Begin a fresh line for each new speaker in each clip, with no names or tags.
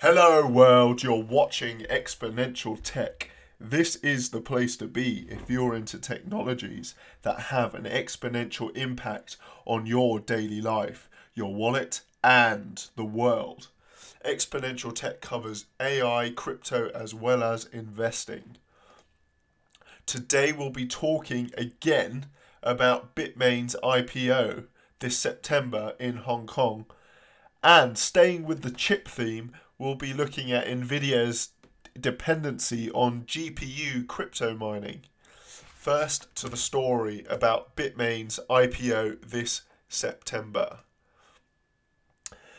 Hello world, you're watching Exponential Tech. This is the place to be if you're into technologies that have an exponential impact on your daily life, your wallet, and the world. Exponential Tech covers AI, crypto, as well as investing. Today we'll be talking again about Bitmain's IPO this September in Hong Kong. And staying with the chip theme, we'll be looking at Nvidia's dependency on GPU crypto mining. First to the story about Bitmain's IPO this September.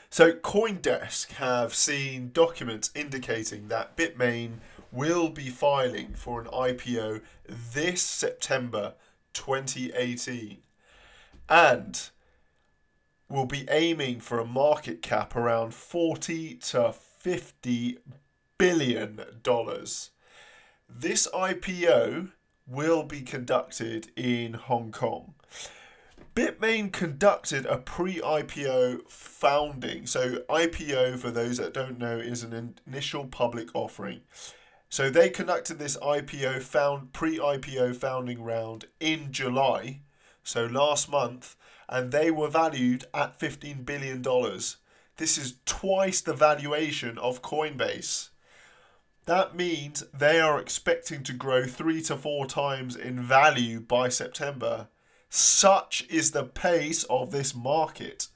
So CoinDesk have seen documents indicating that Bitmain will be filing for an IPO this September 2018 and will be aiming for a market cap around $40 to $50 billion. This IPO will be conducted in Hong Kong. Bitmain conducted a pre-IPO founding. So IPO, for those that don't know, is an initial public offering. So they conducted this pre-IPO founding round in July, so last month, and they were valued at $15 billion. This is twice the valuation of Coinbase. That means they are expecting to grow 3 to 4 times in value by September. Such is the pace of this market.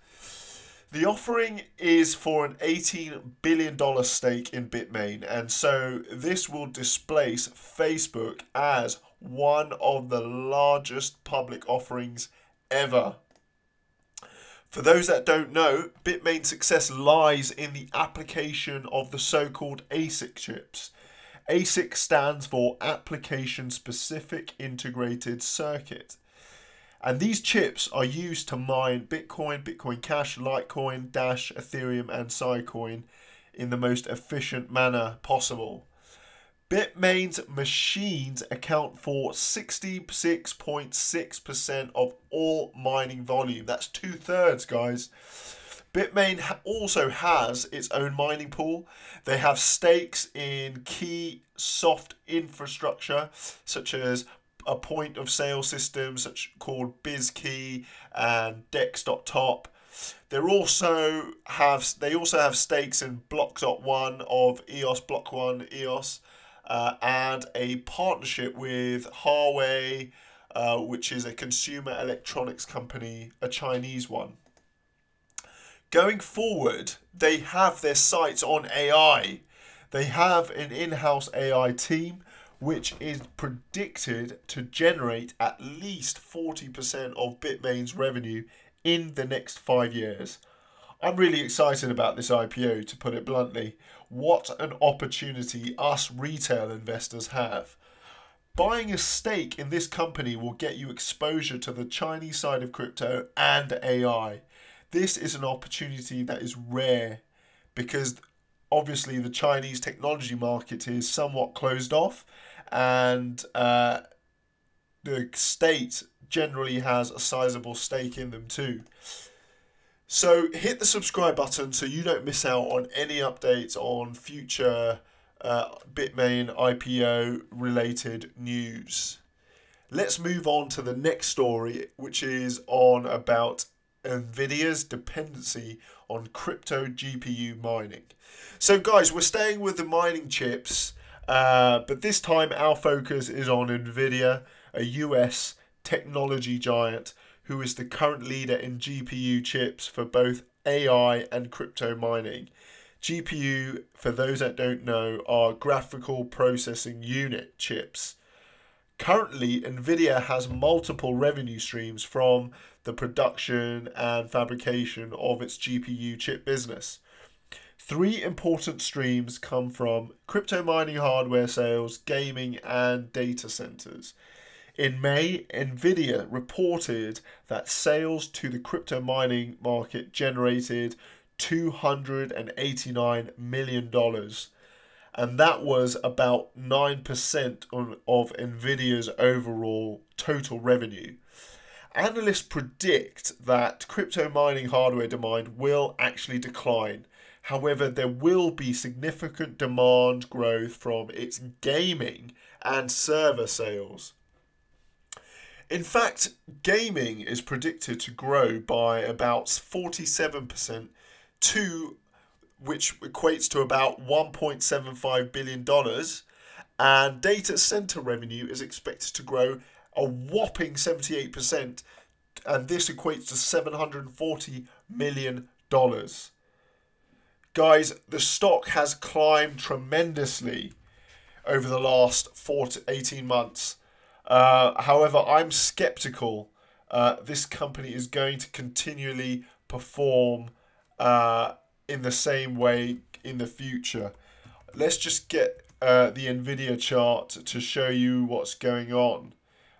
The offering is for an $18 billion stake in Bitmain, and so this will displace Facebook as one of the largest public offerings ever. For those that don't know, Bitmain's success lies in the application of the so-called ASIC chips. ASIC stands for Application Specific Integrated Circuit. And these chips are used to mine Bitcoin, Bitcoin Cash, Litecoin, Dash, Ethereum, and Sidecoin in the most efficient manner possible. Bitmain's machines account for 66.6% of all mining volume. That's 2/3, guys. Bitmain also has its own mining pool. They have stakes in key soft infrastructure, such as a point of sale system called BizKey and Dex.top. They also have stakes in Block.one of EOS, Block.one EOS, and a partnership with Huawei, which is a consumer electronics company, a Chinese one. Going forward, they have their sights on AI. They have an in-house AI team which is predicted to generate at least 40% of Bitmain's revenue in the next 5 years. I'm really excited about this IPO, to put it bluntly. What an opportunity us retail investors have. Buying a stake in this company will get you exposure to the Chinese side of crypto and AI. This is an opportunity that is rare because obviously the Chinese technology market is somewhat closed off, and the state generally has a sizable stake in them too. So hit the subscribe button so you don't miss out on any updates on future Bitmain IPO related news. Let's move on to the next story, which is on about Nvidia's dependency on crypto GPU mining. So guys, we're staying with the mining chips, but this time our focus is on Nvidia, a US technology giant who is the current leader in GPU chips for both AI and crypto mining. GPU, for those that don't know, are graphical processing unit chips. Currently, Nvidia has multiple revenue streams from the production and fabrication of its GPU chip business. 3 important streams come from crypto mining hardware sales, gaming, and data centers. In May, Nvidia reported that sales to the crypto mining market generated $289 million. And that was about 9% of Nvidia's overall total revenue. Analysts predict that crypto mining hardware demand will actually decline. However, there will be significant demand growth from its gaming and server sales. In fact, gaming is predicted to grow by about 47% to which equates to about $1.75 billion, and data center revenue is expected to grow a whopping 78%, and this equates to $740 million. Guys, the stock has climbed tremendously over the last 4 to 18 months. However, I'm skeptical this company is going to continually perform in the same way in the future. Let's just get the Nvidia chart to show you what's going on.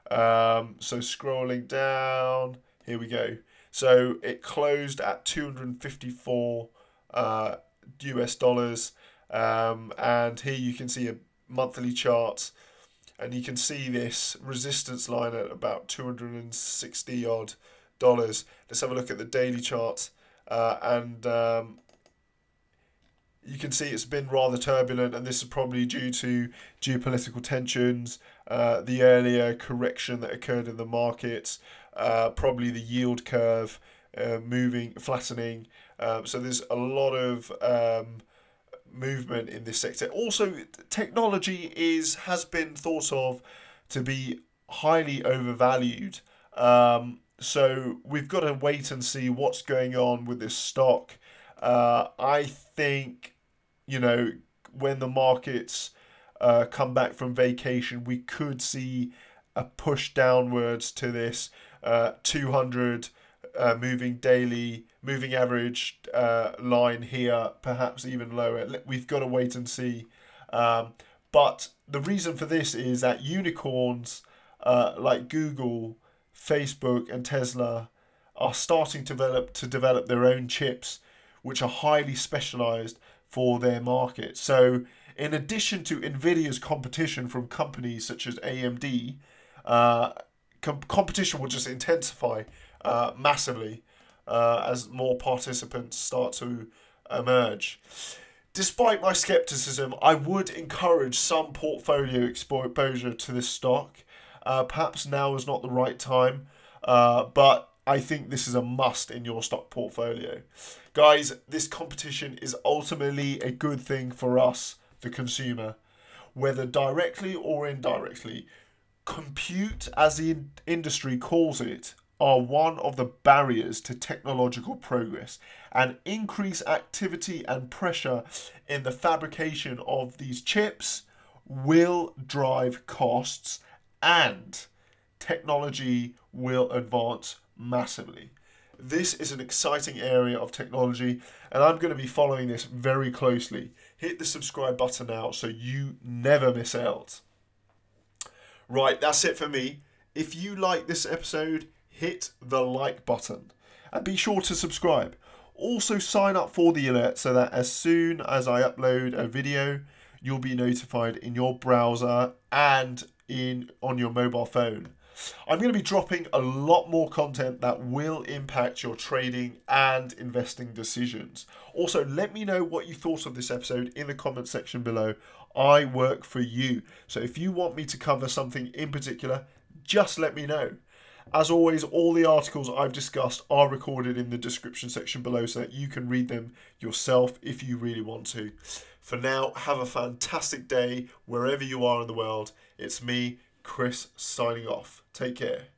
So scrolling down, here we go. So it closed at 254 US dollars, and here you can see a monthly chart, and you can see this resistance line at about 260 odd dollars. Let's have a look at the daily chart, and you can see it's been rather turbulent, and this is probably due to geopolitical tensions, the earlier correction that occurred in the markets, probably the yield curve flattening. So there's a lot of movement in this sector. Also, technology has been thought of to be highly overvalued. So we've got to wait and see what's going on with this stock. I think, when the markets come back from vacation, we could see a push downwards to this 200 moving average line here, perhaps even lower. We've got to wait and see. But the reason for this is that unicorns like Google, Facebook, and Tesla are starting to develop their own chips, which are highly specialized for their market. So in addition to Nvidia's competition from companies such as AMD, competition will just intensify massively as more participants start to emerge. Despite my skepticism, I would encourage some portfolio exposure to this stock. Perhaps now is not the right time, but I think this is a must in your stock portfolio. Guys, this competition is ultimately a good thing for us, the consumer, whether directly or indirectly. Compute, as the industry calls it, are one of the barriers to technological progress, and increased activity and pressure in the fabrication of these chips will drive costs, and technology will advance massively. This is an exciting area of technology, and I'm going to be following this very closely. Hit the subscribe button now so you never miss out. Right, that's it for me. If you like this episode, hit the like button and be sure to subscribe. Also sign up for the alert so that as soon as I upload a video, you'll be notified in your browser and on your mobile phone. I'm going to be dropping a lot more content that will impact your trading and investing decisions. Also, let me know what you thought of this episode in the comment section below. I work for you, so if you want me to cover something in particular, just let me know. As always, all the articles I've discussed are recorded in the description section below so that you can read them yourself if you really want to. For now, have a fantastic day wherever you are in the world. It's me, Chris, signing off. Take care.